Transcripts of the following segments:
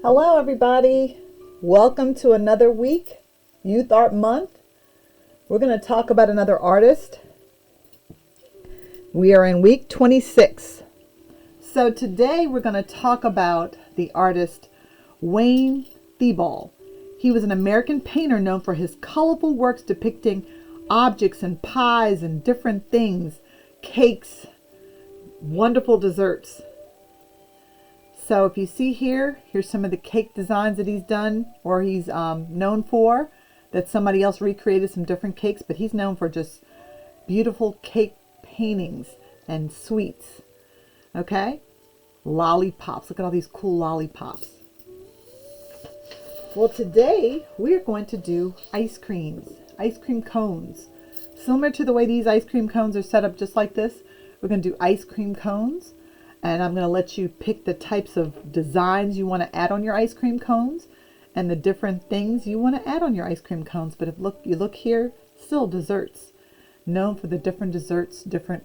Hello everybody, welcome to another week, Youth Art Month. We're going to talk about another artist. We are in week 26. So today we're going to talk about the artist Wayne Thiebaud. He was an American painter known for his colorful works depicting objects and pies and different things, cakes, wonderful desserts. So if you see here's some of the cake designs that he's done or he's known for, that somebody else recreated some different cakes, but he's known for just beautiful cake paintings and sweets. Okay? Lollipops. Look at all these cool lollipops. Well, today we're going to do ice cream cones. Similar to the way these ice cream cones are set up just like this, we're going to do ice cream cones. And I'm going to let you pick the types of designs you want to add on your ice cream cones and the different things you want to add on your ice cream cones. But if you look here, still desserts. Known for the different desserts, different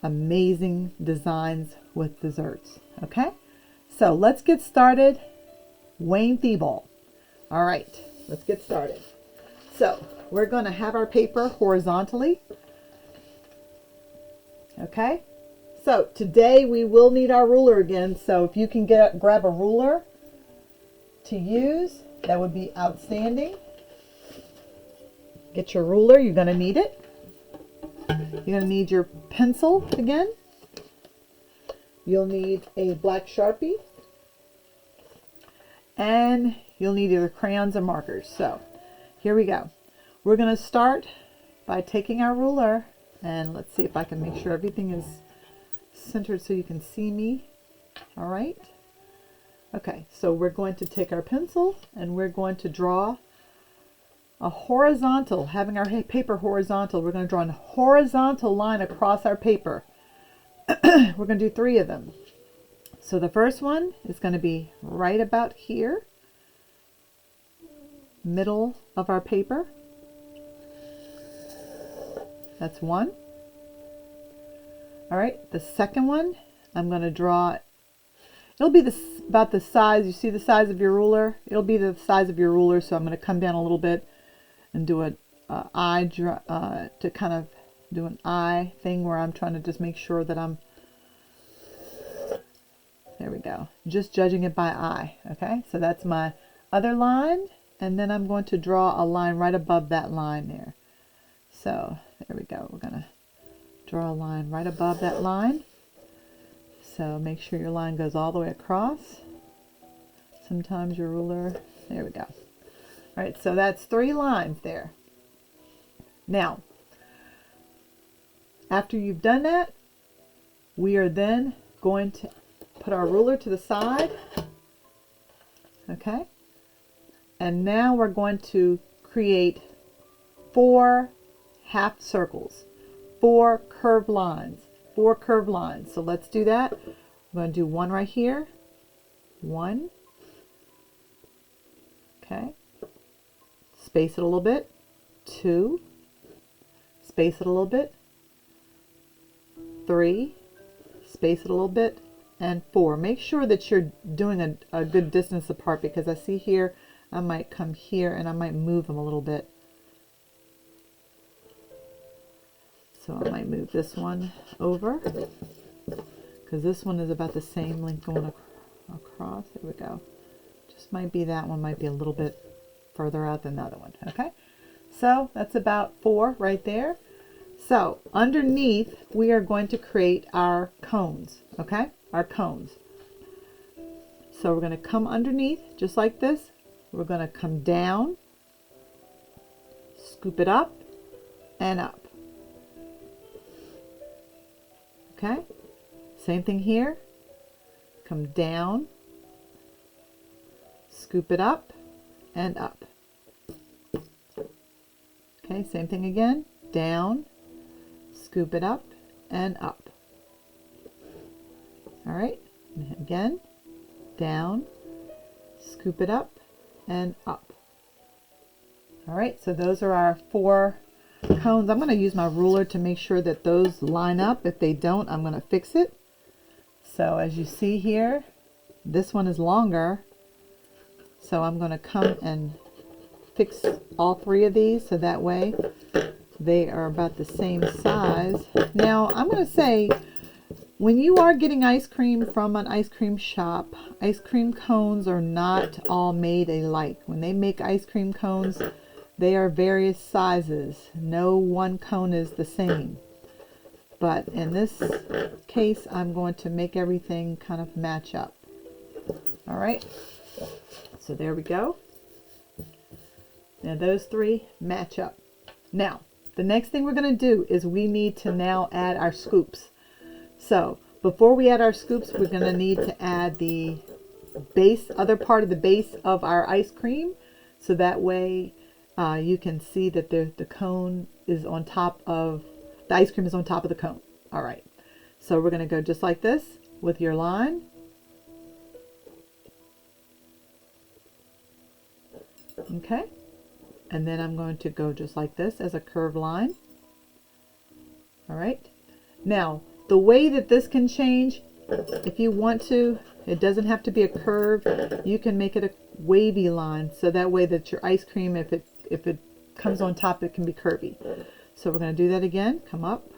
amazing designs with desserts. Okay? So let's get started. Wayne Thiebaud. All right, let's get started. So we're going to have our paper horizontally. Okay? So today we will need our ruler again. So if you can grab a ruler to use, that would be outstanding. Get your ruler, you're going to need it. You're going to need your pencil again. You'll need a black Sharpie. And you'll need either crayons or markers. So here we go. We're going to start by taking our ruler and let's see if I can make sure everything is centered so you can see me. All right. Okay, so we're going to take our pencil and we're going to draw a horizontal, having our paper horizontal. We're going to draw a horizontal line across our paper. We're going to do 3 of them. So the first one is going to be right about here, middle of our paper. That's 1. All right, the second one, I'm going to draw, it'll be about the size, you see the size of your ruler? It'll be the size of your ruler, so I'm going to come down a little bit and do to kind of do an eye thing where I'm trying to just make sure that I'm, there we go, just judging it by eye, okay? So that's my other line, and then I'm going to draw a line right above that line there. So there we go, we're going to draw a line right above that line. So make sure your line goes all the way across. Sometimes your ruler, there we go. All right, so that's 3 lines there. Now, after you've done that, we are then going to put our ruler to the side. Okay? And now we're going to create 4 half circles. 4 curved lines. 4 curved lines. So let's do that. I'm going to do 1 right here. 1. Okay. Space it a little bit. 2. Space it a little bit. 3. Space it a little bit. And 4. Make sure that you're doing a good distance apart, because I see here I might come here and I might move them a little bit. So I might move this one over because this one is about the same length going across. There we go. Just might be that one might be a little bit further out than the other one. Okay. So that's about 4 right there. So underneath we are going to create our cones. Okay. Our cones. So we're going to come underneath just like this. We're going to come down, scoop it up and up. Okay, same thing here. Come down, scoop it up, and up. Okay, same thing again. Down, scoop it up, and up. All right, and again, down, scoop it up, and up. All right, so those are our 4 cones. I'm going to use my ruler to make sure that those line up. If they don't, I'm going to fix it. So as you see here, this one is longer So I'm going to come and fix all three of these so that way they are about the same size. Now I'm going to say, when you are getting ice cream from an ice cream shop, ice cream cones are not all made alike. When they make ice cream cones, they are various sizes. No one cone is the same. But in this case, I'm going to make everything kind of match up. All right, so there we go. Now those three match up. Now, the next thing we're going to do is we need to now add our scoops. So before we add our scoops, we're going to need to add the base, other part of the base of our ice cream. So that way you can see that the cone is on top of, the ice cream is on top of the cone. All right. So we're going to go just like this with your line. Okay. And then I'm going to go just like this as a curved line. All right. Now, the way that this can change, if you want to, it doesn't have to be a curve. You can make it a wavy line, so that way that your ice cream, if it comes on top, it can be curvy. So we're going to do that again. Come up.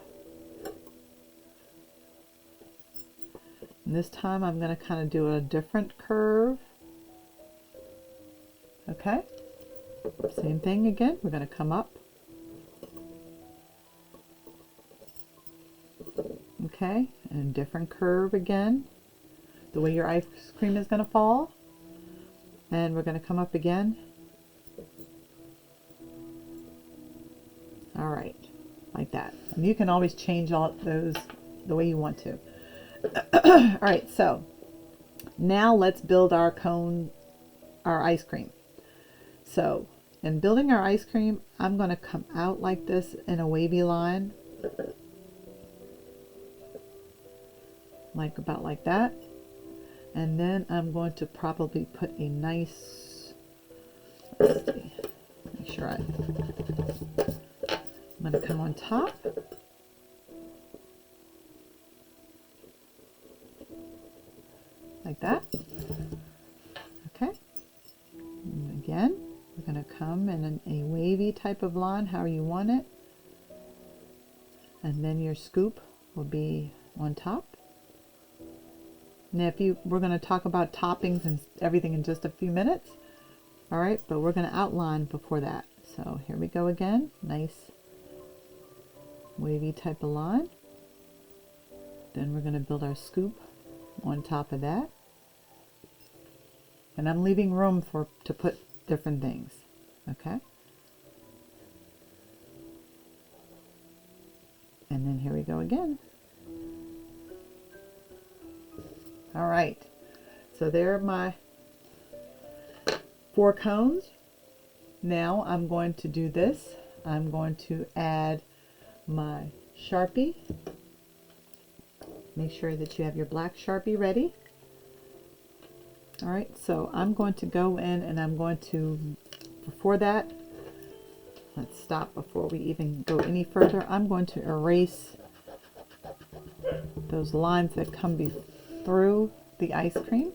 And this time I'm going to kind of do a different curve. Okay. Same thing again. We're going to come up. Okay, and different curve again, the way your ice cream is going to fall. And we're going to come up again. All right, like that. And you can always change all those the way you want to. All right, so now let's build our cone, our ice cream. So in building our ice cream, I'm going to come out like this in a wavy line. Like about like that. And then I'm going to probably put a nice, let's see, make sure I'm going to come on top. Like that. Okay. And again, we're going to come in a wavy type of line, how you want it. And then your scoop will be on top. Now, we're going to talk about toppings and everything in just a few minutes. All right, but we're going to outline before that. So here we go again. Nice wavy type of line. Then we're going to build our scoop on top of that. And I'm leaving room to put different things. Okay. And then here we go again. All right, so there are my 4 cones. Now I'm going to do this. I'm going to add my Sharpie. Make sure that you have your black Sharpie ready. All right, so I'm going to go in and I'm going to, before that, let's stop before we even go any further. I'm going to erase those lines that come through the ice cream.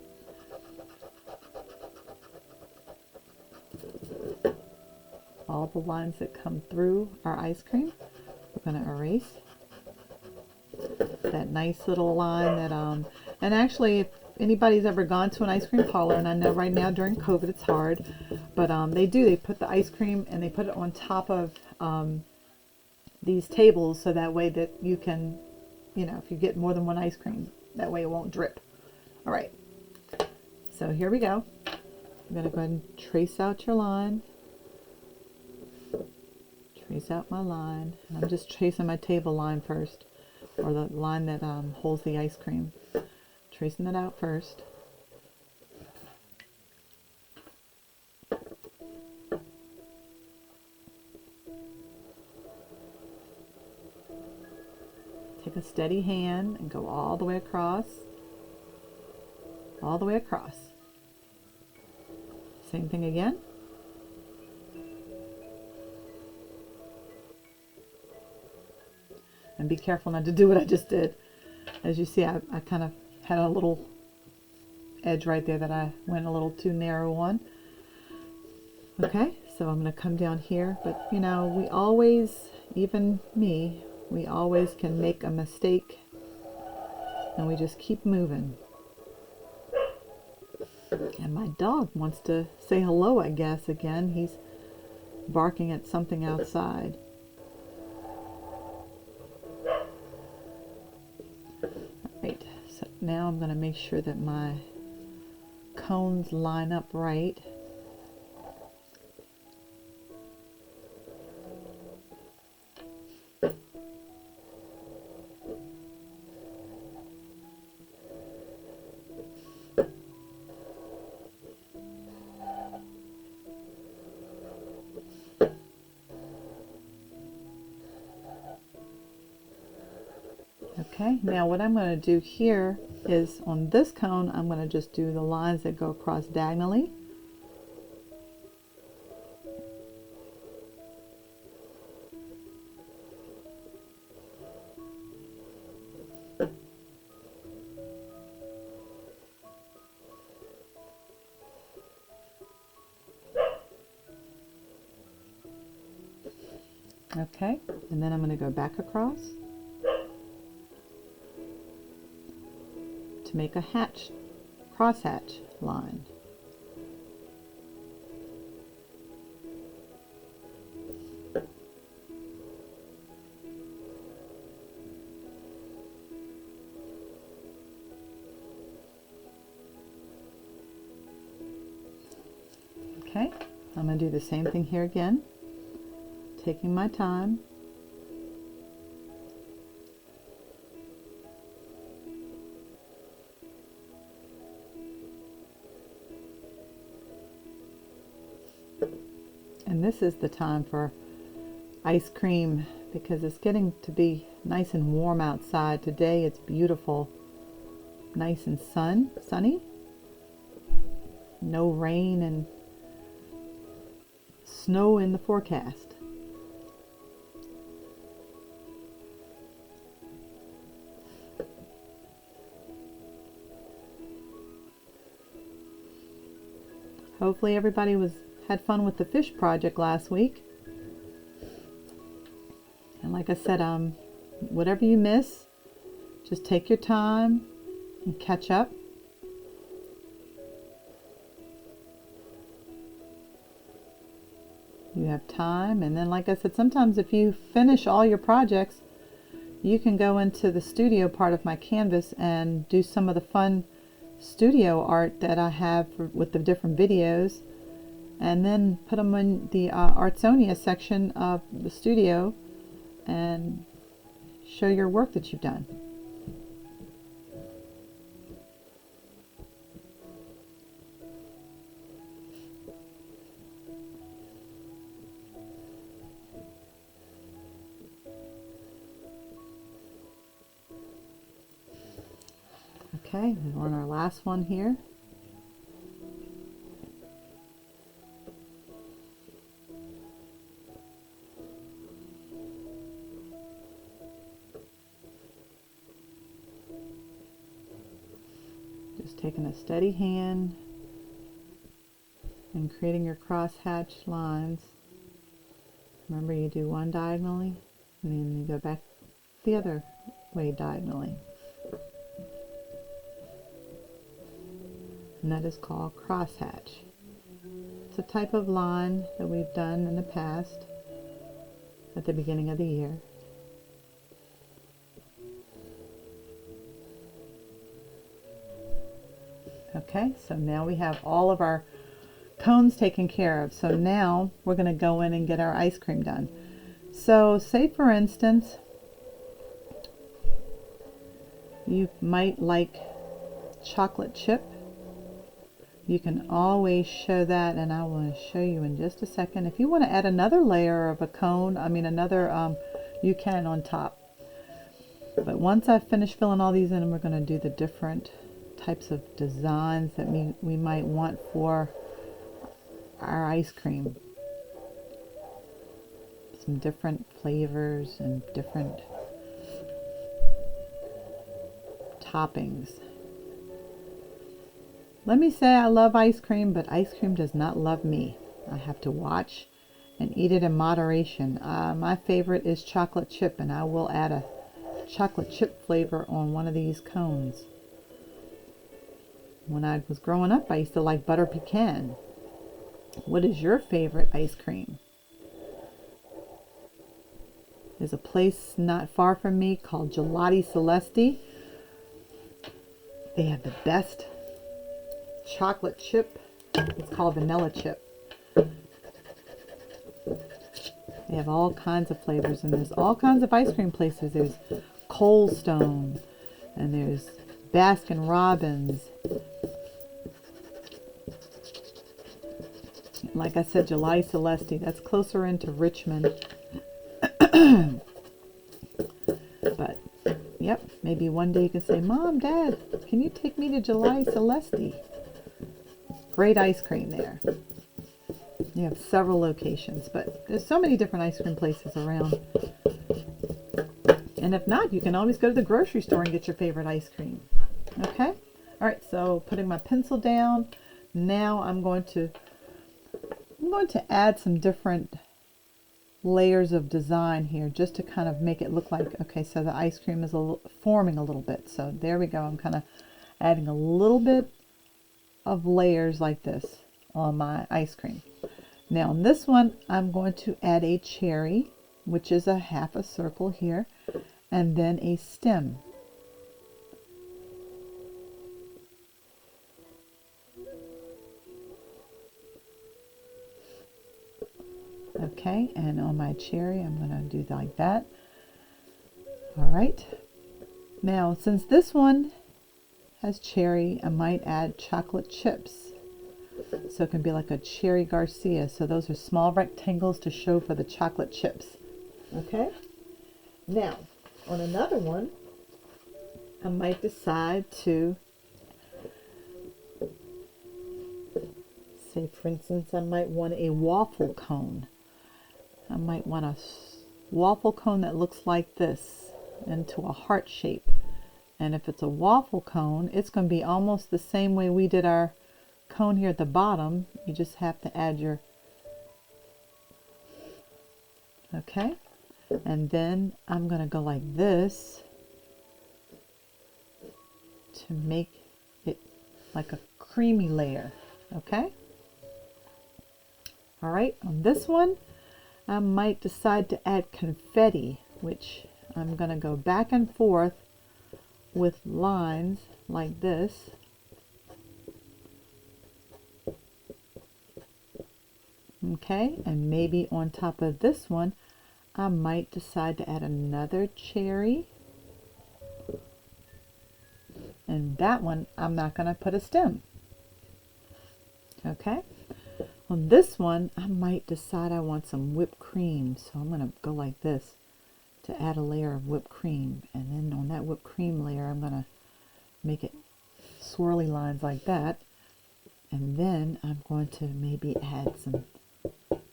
All the lines that come through our ice cream, we're going to erase. That nice little line that, and actually if anybody's ever gone to an ice cream parlor, and I know right now during COVID it's hard, but they put the ice cream and they put it on top of these tables so that way that you can, if you get more than one ice cream, that way it won't drip. All right, so here we go. I'm going to go ahead and trace out your line. Trace out my line. And I'm just tracing my table line first, or the line that holds the ice cream. Tracing it out first. Take a steady hand and go all the way across. All the way across. Same thing again. And be careful not to do what I just did. As you see, I kind of had a little edge right there that I went a little too narrow on. Okay, so I'm going to come down here, but you know, we always, even me, we always can make a mistake, and we just keep moving. And my dog wants to say hello, I guess, again. He's barking at something outside. Right, so now I'm going to make sure that my cones line up right. Okay, now what I'm going to do here is on this cone, I'm going to just do the lines that go across diagonally. Okay, and then I'm going to go back across to make a crosshatch line. Okay, I'm going to do the same thing here again, taking my time. And this is the time for ice cream because it's getting to be nice and warm outside. Today it's beautiful, nice and sunny. No rain and snow in the forecast. Hopefully everybody had fun with the fish project last week. And like I said, whatever you miss, just take your time and catch up. You have time, and then like I said, sometimes if you finish all your projects, you can go into the studio part of my canvas and do some of the fun studio art that I have with the different videos, and then put them in the Artsonia section of the studio and show your work that you've done. Okay, we're on our last one here. Just taking a steady hand and creating your crosshatch lines. Remember, you do one diagonally and then you go back the other way diagonally. And that is called crosshatch. It's a type of line that we've done in the past at the beginning of the year. Okay, so now we have all of our cones taken care of. So now we're going to go in and get our ice cream done. So say for instance, you might like chocolate chip. You can always show that, and I want to show you in just a second. If you want to add another layer of a cone, you can on top. But once I've finished filling all these in, we're going to do the different types of designs that we might want for our ice cream. Some different flavors and different toppings. Let me say I love ice cream, but ice cream does not love me. I have to watch and eat it in moderation. My favorite is chocolate chip, and I will add a chocolate chip flavor on one of these cones. When I was growing up, I used to like butter pecan. What is your favorite ice cream? There's a place not far from me called Gelati Celesti. They have the best chocolate chip. It's called vanilla chip. They have all kinds of flavors, and there's all kinds of ice cream places. There's Cold Stone, and there's Baskin Robbins. Like I said, Gelati Celesti, that's closer into Richmond. But, yep, maybe one day you can say, Mom, Dad, can you take me to Gelati Celesti? Great ice cream there. You have several locations, but there's so many different ice cream places around. And if not, you can always go to the grocery store and get your favorite ice cream. Okay? All right, so putting my pencil down. Now I'm going to add some different layers of design here just to kind of make it look like, okay, so the ice cream is forming a little bit. So there we go. I'm kind of adding a little bit of layers like this on my ice cream. Now on this one, I'm going to add a cherry, which is a half a circle here, and then a stem. Okay, and on my cherry, I'm going to do like that. All right. Now, since this one has cherry, I might add chocolate chips. So it can be like a cherry Garcia. So those are small rectangles to show for the chocolate chips. Okay. Now, on another one, I might decide to, say for instance, I might want a waffle cone. I might want a waffle cone that looks like this into a heart shape. And if it's a waffle cone, it's going to be almost the same way we did our cone here at the bottom. You just have to add your, okay, and then I'm going to go like this to make it like a creamy layer. Okay, all right, on this one I might decide to add confetti, which I'm going to go back and forth with lines like this. Okay, and maybe on top of this one, I might decide to add another cherry. And that one, I'm not going to put a stem. Okay, on this one, I might decide I want some whipped cream. So I'm going to go like this to add a layer of whipped cream. And then on that whipped cream layer, I'm going to make it swirly lines like that. And then I'm going to maybe add some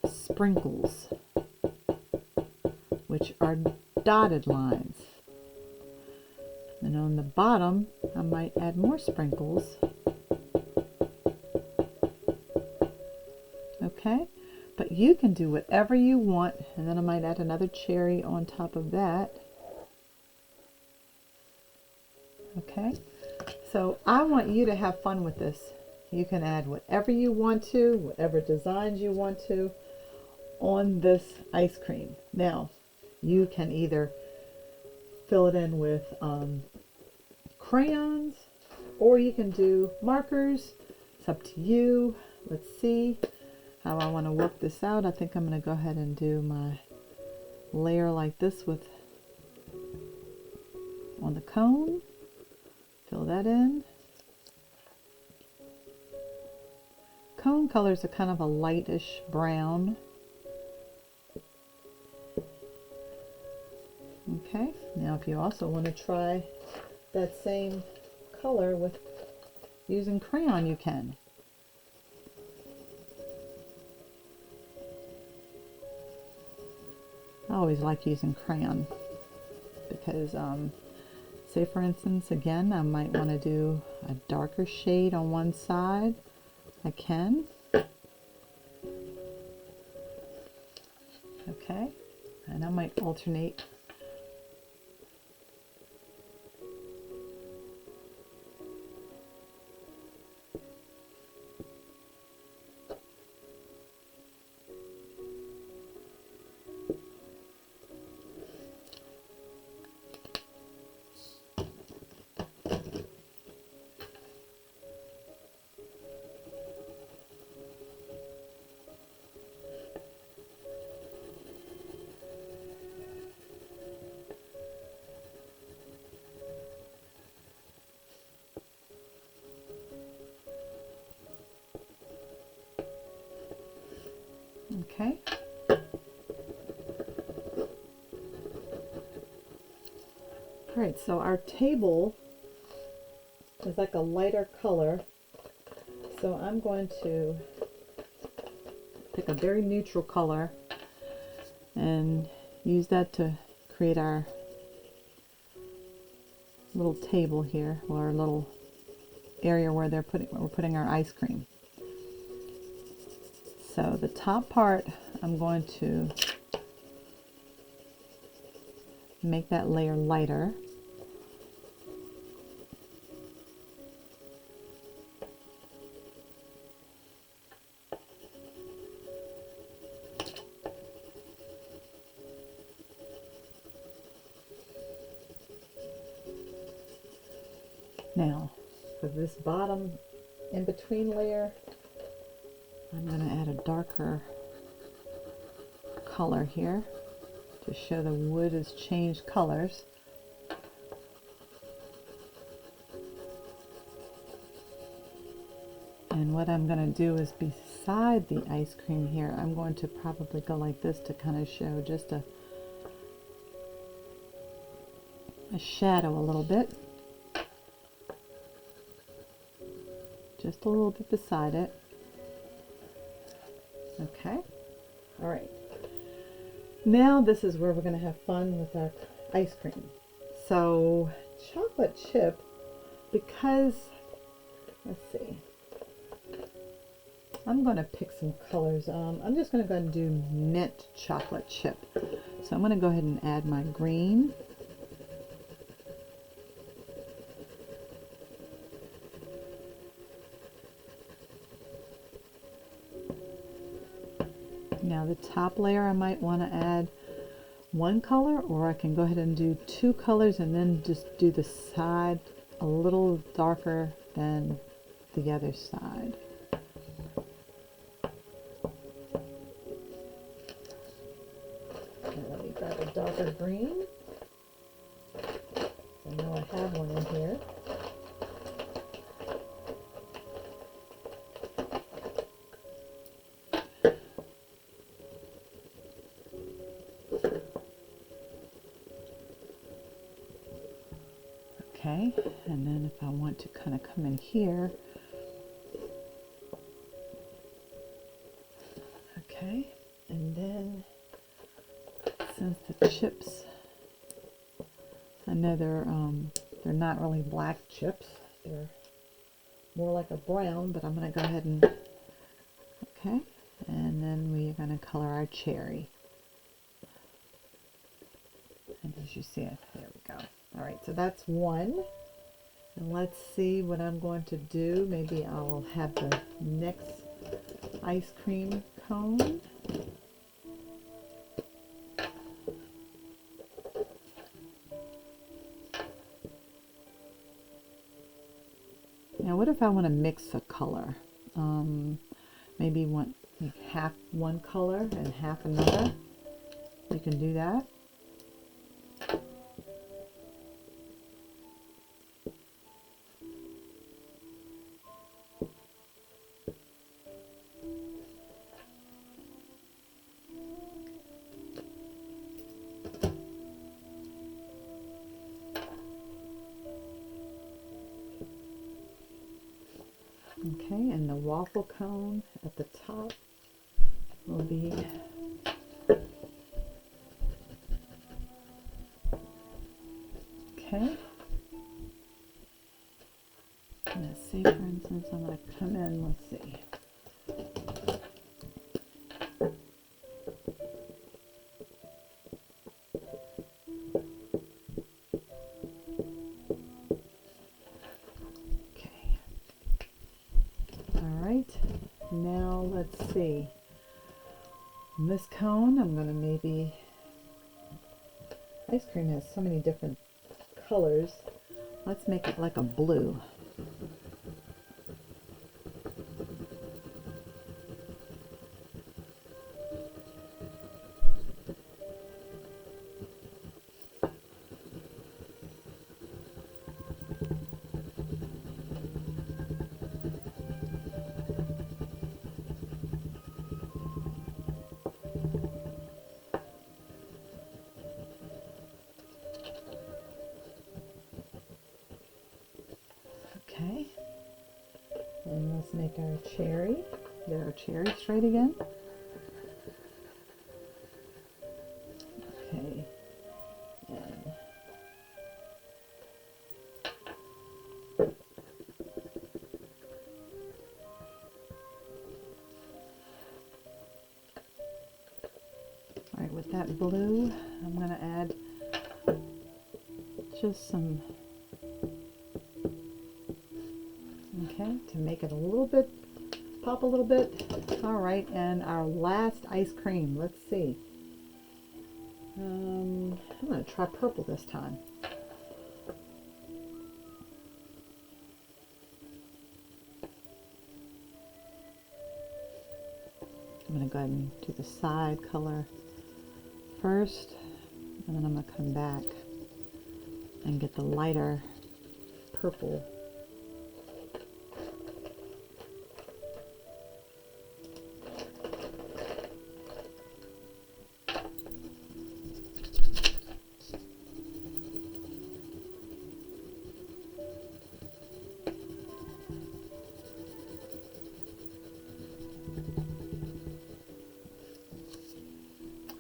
sprinkles, which are dotted lines. And on the bottom, I might add more sprinkles. Okay, but you can do whatever you want. And then I might add another cherry on top of that. Okay, so I want you to have fun with this. You can add whatever you want to, whatever designs you want to on this ice cream. Now, you can either fill it in with crayons, or you can do markers. It's up to you. Let's see how I want to work this out. I think I'm going to go ahead and do my layer like this with on the cone. Fill that in. Cone colors are kind of a lightish brown. Okay, now if you also want to try that same color with using crayon, you can. I always like using crayon because, say for instance, again, I might want to do a darker shade on one side. I can. Okay, and I might alternate. Okay. All right, so our table is like a lighter color. So I'm going to pick a very neutral color and use that to create our little table here, or our little area where we're putting our ice cream. So the top part, I'm going to make that layer lighter. Now, for this bottom in between layer, I'm going to add a darker color here to show the wood has changed colors. And what I'm going to do is beside the ice cream here, I'm going to probably go like this to kind of show just a shadow a little bit. Just a little bit beside it. Okay. All right. Now this is where we're going to have fun with our ice cream. So chocolate chip, because, let's see, I'm going to pick some colors. I'm just going to go ahead and do mint chocolate chip. So I'm going to go ahead and add my green. Now the top layer, I might want to add one color, or I can go ahead and do two colors and then just do the side a little darker than the other side. And let me grab a darker green. I know I have one in here. Okay, and then if I want to kind of come in here, okay, and then since the chips, I know they're not really black chips, they're more like a brown, but I'm going to go ahead and, okay, and then we are going to color our cherry. And as you see it, there we go. All right, so that's one. And let's see what I'm going to do. Maybe I'll have the next ice cream cone. Now, what if I want to mix a color? Maybe half one color and half another. You can do that. Okay, and the waffle cone at the top will be okay. Let's see, for instance, I'm going to come in, let's see. right, now let's see. On this cone, I'm going to maybe, ice cream has so many different colors. Let's make it like a blue. Okay, and let's make our cherry. Get our cherry straight again. Okay, and all right, with that blue, I'm going to add just some, okay, to make it a little bit, pop a little bit. All right, and our last ice cream, let's see. I'm going to try purple this time. I'm going to go ahead and do the side color first, and then I'm going to come back and get the lighter purple.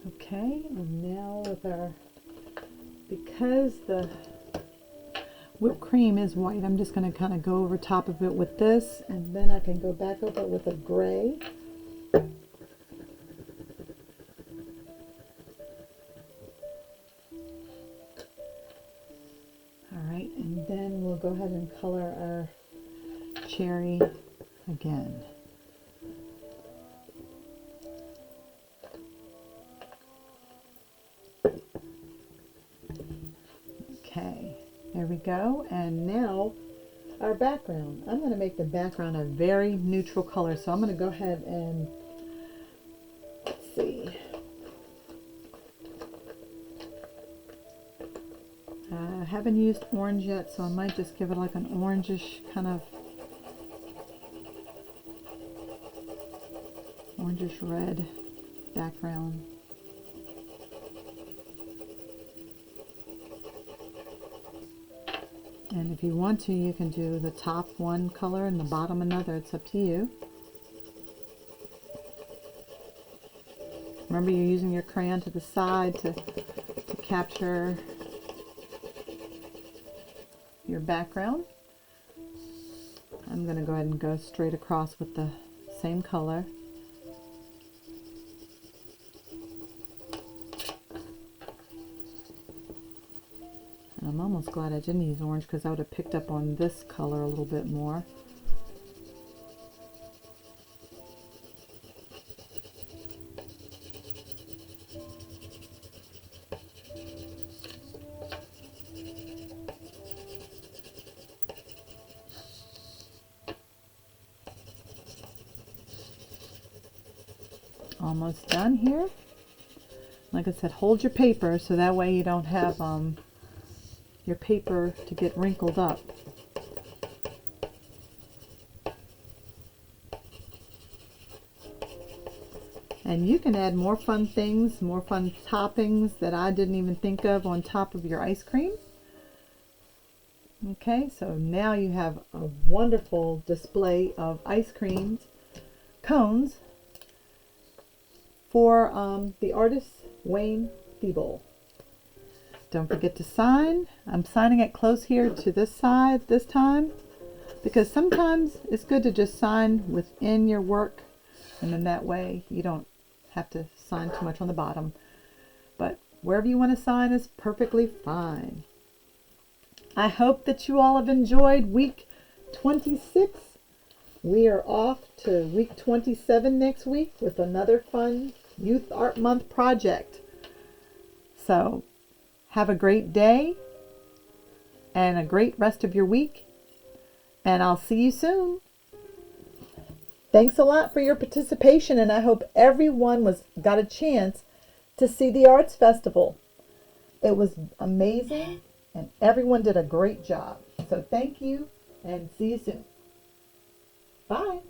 Okay, and now with our, because the whipped cream is white, I'm just going to kind of go over top of it with this, and then I can go back over it with a gray. Alright, and then we'll go ahead and color our cherry again. Okay, there we go. And now our background. I'm going to make the background a very neutral color, so I'm going to go ahead and, let's see. I haven't used orange yet, so I might just give it like an orangish kind of, orangish red background. And if you want to, you can do the top one color and the bottom another. It's up to you. Remember, you're using your crayon to the side to capture your background. I'm going to go ahead and go straight across with the same color. I'm almost glad I didn't use orange, because I would have picked up on this color a little bit more. Almost done here. Like I said, hold your paper so that way you don't have your paper to get wrinkled up. And you can add more fun things, more fun toppings that I didn't even think of on top of your ice cream. Okay, so now you have a wonderful display of ice creams, cones, for the Artist Wayne Thiebaud. Don't forget to sign. I'm signing it close here to this side this time, because sometimes it's good to just sign within your work, and then that way you don't have to sign too much on the bottom. But wherever you want to sign is perfectly fine. I hope that you all have enjoyed week 26. We are off to week 27 next week with another fun Youth Art Month project. So have a great day and a great rest of your week, and I'll see you soon. Thanks a lot for your participation, and I hope everyone got a chance to see the Arts Festival. It was amazing, and everyone did a great job. So thank you, and see you soon. Bye.